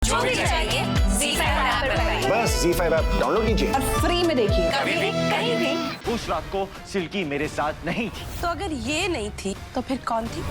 जो भी चाहिए ZEE5 ऐप पर पाइए। बस ZEE5 ऐप डाउनलोड कीजिए और फ्री में देखिए, कभी भी कहीं भी। उस रात को सिल्की मेरे साथ नहीं थी। तो अगर ये नहीं थी तो फिर कौन थी?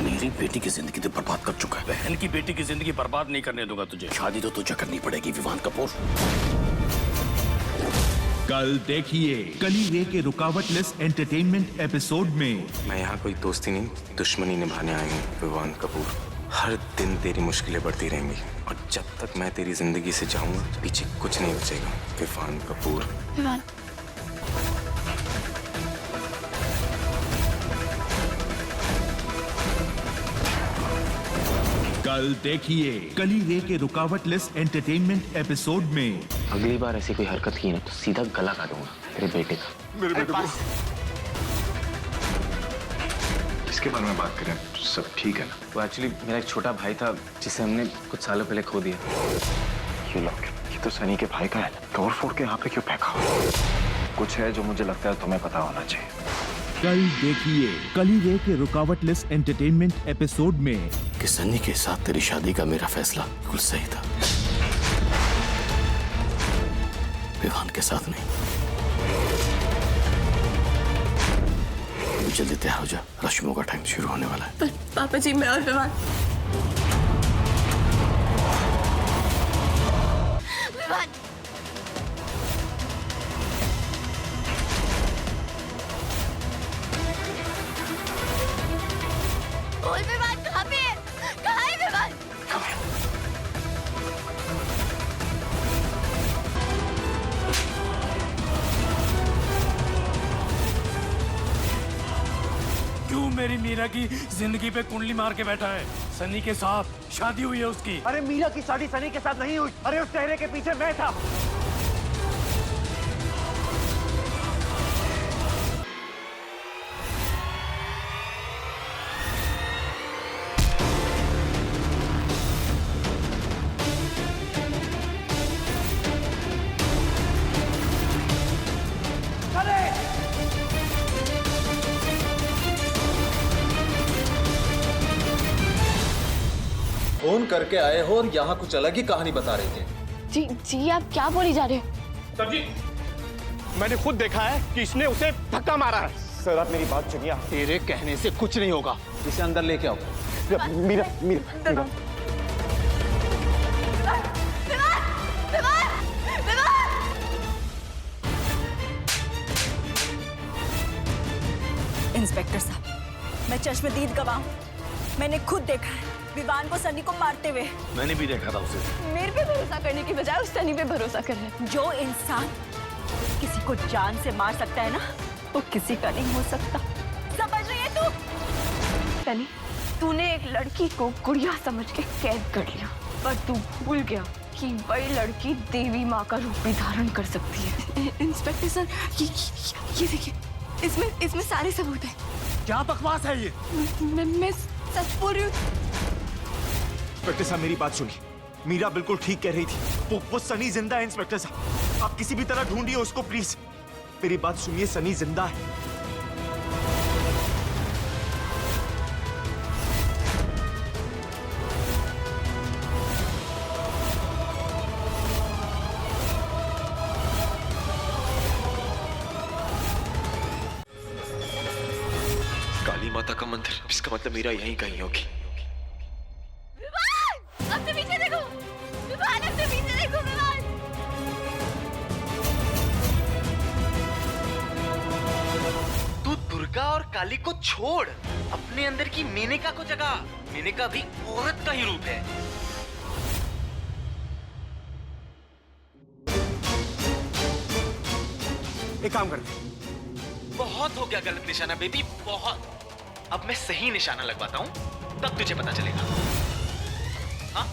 मेरी बेटी की जिंदगी तो बर्बाद कर चुका है। बहन की बेटी की जिंदगी बर्बाद नहीं करने दूंगा तुझे। शादी तो तुझे करनी पड़ेगी विवान कपूर। कल देखिए कली रे के रुकावटलेस एंटरटेनमेंट एपिसोड में। मैं यहाँ कोई दोस्ती नहीं दुश्मनी निभाने आई हूँ विवान कपूर। हर दिन तेरी मुश्किलें बढ़ती रहेंगी और जब तक मैं तेरी जिंदगी से जाऊंगा पीछे कुछ नहीं बचेगा विवान कपूर। विवान कल देखिए कली रे के रुकावटलेस एंटरटेनमेंट एपिसोड में। अगली बार ऐसी कोई हरकत की ना तो सीधा गला काटूंगा तेरे बेटे का। मेरे बेटे को किसके बारे में बात करें? सब ठीक है ना? वो एक्चुअली मेरा एक छोटा भाई था जिसे हमने कुछ सालों पहले खो दिया। ये लोग ये तो सनी के भाई का है। तोड़ फोड़ के यहाँ पे क्यों फेंका? कुछ है जो मुझे लगता है तुम्हें पता होना चाहिए। कल देखिए कली रे के रुकावटलेस एंटरटेनमेंट एपिसोड में कि सनी के साथ तेरी शादी का मेरा फैसला बिल्कुल सही था, विवान के साथ नहीं। जल्दी तैयार हो जा, रश्मियों का टाइम शुरू होने वाला है। पर पापा जी मैं और विवान विवान कहाँ पे है? कहाँ है विवान? क्यों मेरी मीरा की जिंदगी पे कुंडली मार के बैठा है? सनी के साथ शादी हुई है उसकी। अरे मीरा की शादी सनी के साथ नहीं हुई। अरे उस चेहरे के पीछे मैं था। फोन करके आए हो और यहाँ कुछ अलग ही कहानी बता रहे थे। जी जी आप क्या बोली जा रहे हो? सर जी मैंने खुद देखा है कि इसने उसे धक्का मारा है। सर आप मेरी बात सुनिए। तेरे कहने से कुछ नहीं होगा। इसे अंदर लेके आओ। मीरा मीरा इंस्पेक्टर साहब, मैं चश्मदीद गवाह हूँ। मैंने खुद देखा है विवान को सनी को मारते हुए। मैंने भी देखा था उसे। मेरे पे भरोसा करने की बजाय उस सनी पे भरोसा कर रहे हैं। जो इंसान किसी को जान से मार सकता है ना, वो किसी का नहीं हो सकता। समझ रही है तू? सनी तूने एक लड़की को गुड़िया समझ के कैद कर लिया, पर तू भूल गया कि वही लड़की देवी माँ का रूप भी धारण कर सकती है। इंस्पेक्टर सर ये देखिए, इसमें सारे सबूत हैं। क्या बकवास है ये? मैं सच बोल रही हूँ। इंस्पेक्टर साहब मेरी बात सुनिए। मीरा बिल्कुल ठीक कह रही थी। वो सनी जिंदा है इंस्पेक्टर साहब। आप किसी भी तरह ढूंढिए उसको प्लीज। मेरी बात सुनिए, सनी जिंदा है। काली माता का मंदिर, इसका मतलब मीरा यहीं कहीं होगी। अपने पीछे देखो विवान, अपने पीछे देखो विवान। तू दुर्गा और काली को छोड़, अपने अंदर की मेनका को जगा। मेनका भी औरत का ही रूप है। एक काम करते। बहुत हो गया गलत निशाना बेबी, बहुत। अब मैं सही निशाना लगवाता हूँ, तब तुझे पता चलेगा। हाँ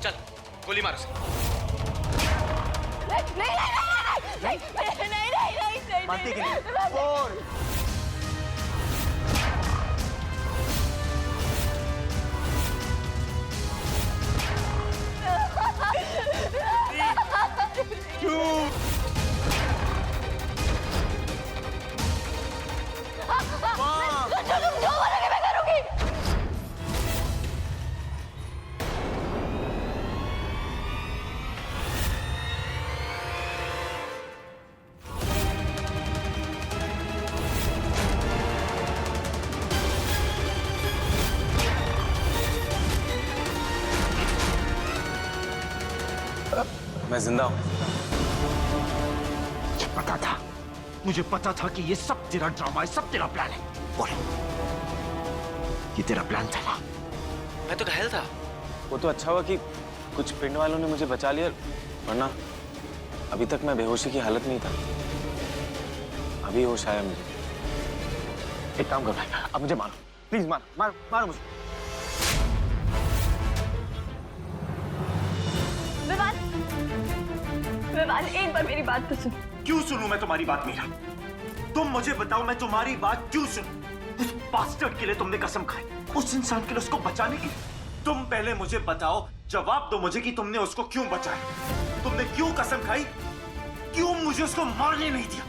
चल गोली मार उसे। नहीं मानते कि नहीं? बोल। मैं जिंदा हूँ। मुझे पता था कि ये सब तेरा ड्रामा है, सब तेरा प्लान है। बोल, ये तेरा प्लान था ना? मैं तो घायल था। वो तो अच्छा हुआ कि कुछ पिंड वालों ने मुझे बचा लिया, वरना अभी तक मैं बेहोशी की हालत में ही था। अभी होश आया मुझे। एक काम कर भाई, अब मुझे मारो, प्लीज मारो मुझे। विवान, एक बार मेरी बात तो सुन। क्यों सुनूं मैं तुम्हारी बात मीरा? तुम मुझे बताओ, मैं तुम्हारी बात क्यों सुनूं? उस बास्टर्ड के लिए तुमने कसम खाई, उस इंसान के लिए, उसको बचाने के लिए। तुम पहले मुझे बताओ, जवाब दो मुझे कि तुमने उसको क्यों बचाया? तुमने क्यों कसम खाई? क्यों मुझे उसको मारने नहीं दिया?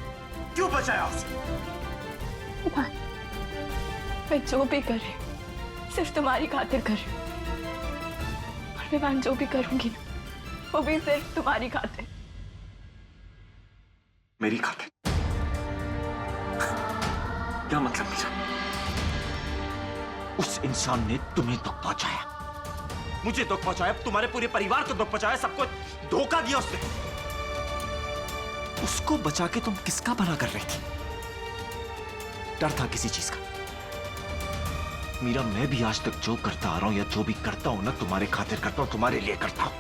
क्यों बचाया उसे? मैं जो भी कर रही हूँ सिर्फ तुम्हारी खातिर कर रही हूँ, और विवान जो भी करूंगी ना वो भी सिर्फ तुम्हारी खातिर। मेरी खातिर? क्या मतलब मीरा? उस इंसान ने तुम्हें दुख पहुंचाया, मुझे दुख पहुंचाया, तुम्हारे पूरे परिवार को दुख पहुंचाया, सबको धोखा दिया उसने। उसको बचा के तुम किसका भला कर रही थी? डर था किसी चीज का? मीरा, मैं भी आज तक जो करता आ रहा हूं या जो भी करता हूं ना, तुम्हारे खातिर करता हूं, तुम्हारे लिए करता हूं,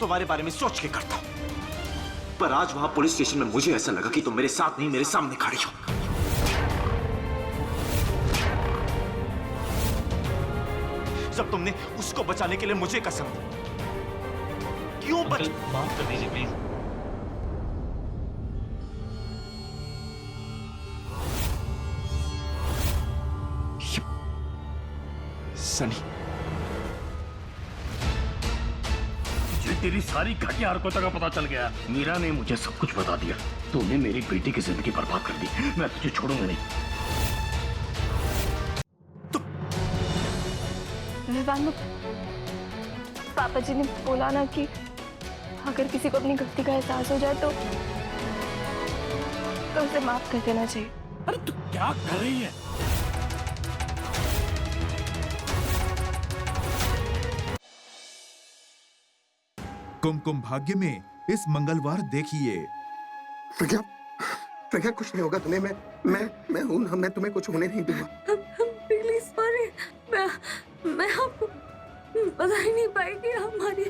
तुम्हारे बारे में सोच के करता हूं। पर आज वहां पुलिस स्टेशन में मुझे ऐसा लगा कि तुम मेरे साथ नहीं, मेरे सामने खड़ी हो। जब तुमने उसको बचाने के लिए मुझे कसम दी, क्यों माफ कर दीजिए प्लीज। सनी, मुझे तेरी सारी घटिया हरकतों का पता चल गया। मीरा ने मुझे सब कुछ बता दिया। तूने मेरी बेटी की जिंदगी बर्बाद कर दी। मैं तुझे छोड़ूंगा नहीं। विवान, पापा जी ने बोला ना कि अगर किसी को अपनी गलती का एहसास हो जाए तो उसे माफ कर देना चाहिए। अरे तू क्या कर रही है? कुमकुम भाग्य में इस मंगलवार देखिए। प्रज्ञा कुछ नहीं होगा तुम्हें। मैं हूं ना, मैं तुम्हें कुछ होने नहीं दूंगा। प्लीज सॉरी, मैं आपको बता ही नहीं पाएगी। हमारी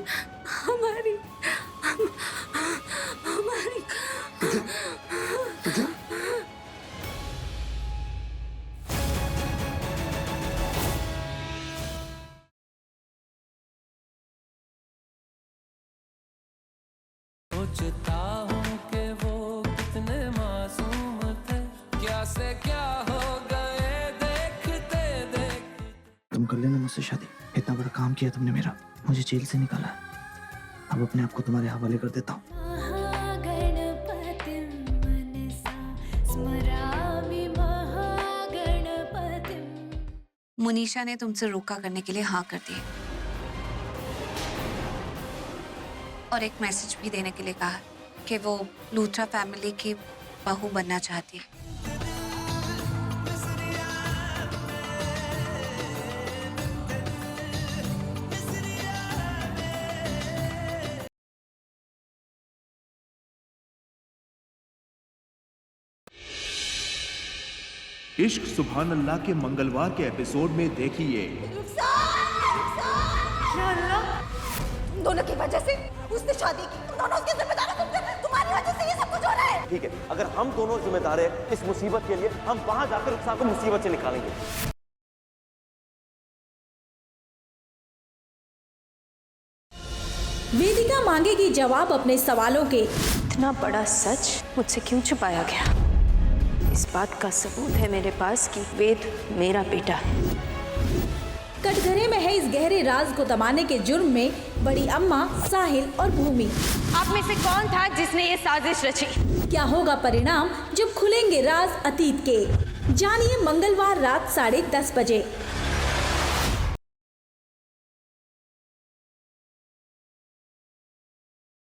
सोचता हूँ कि वो कितने मासूम थे, क्या से क्या हो गए देखते देखते। तुम कर लेना मुझसे शादी। इतना बड़ा काम किया तुमने मेरा, मुझे जेल से निकाला। अब अपने आप को तुम्हारे हवाले कर देता हूँ। मुनीशा ने तुमसे रोका करने के लिए हाँ कर दी और एक मैसेज भी देने के लिए कहा कि वो लूथरा फैमिली की बहू बनना चाहती है। इश्क सुभान अल्लाह के मंगलवार के एपिसोड में देखिए। दोनों की वजह से उसने शादी की, तुम दोनों उसके जिम्मेदार हो। तुम्हारी वजह से ये सब कुछ हो रहा है। ठीक है, अगर हम दोनों जिम्मेदार हैं इस मुसीबत के लिए, हम वहां जाकर रुखसार को मुसीबत से निकालेंगे। वेदिका मांगेगी जवाब अपने सवालों के। इतना बड़ा सच मुझसे क्यों छुपाया गया? इस बात का सबूत है मेरे पास कि वेद मेरा बेटा है। कटघरे में है इस गहरे राज को दबाने के जुर्म में बड़ी अम्मा, साहिल और भूमि। आप में से कौन था जिसने ये साजिश रची? क्या होगा परिणाम जब खुलेंगे राज अतीत के? जानिए मंगलवार रात 10:30 बजे।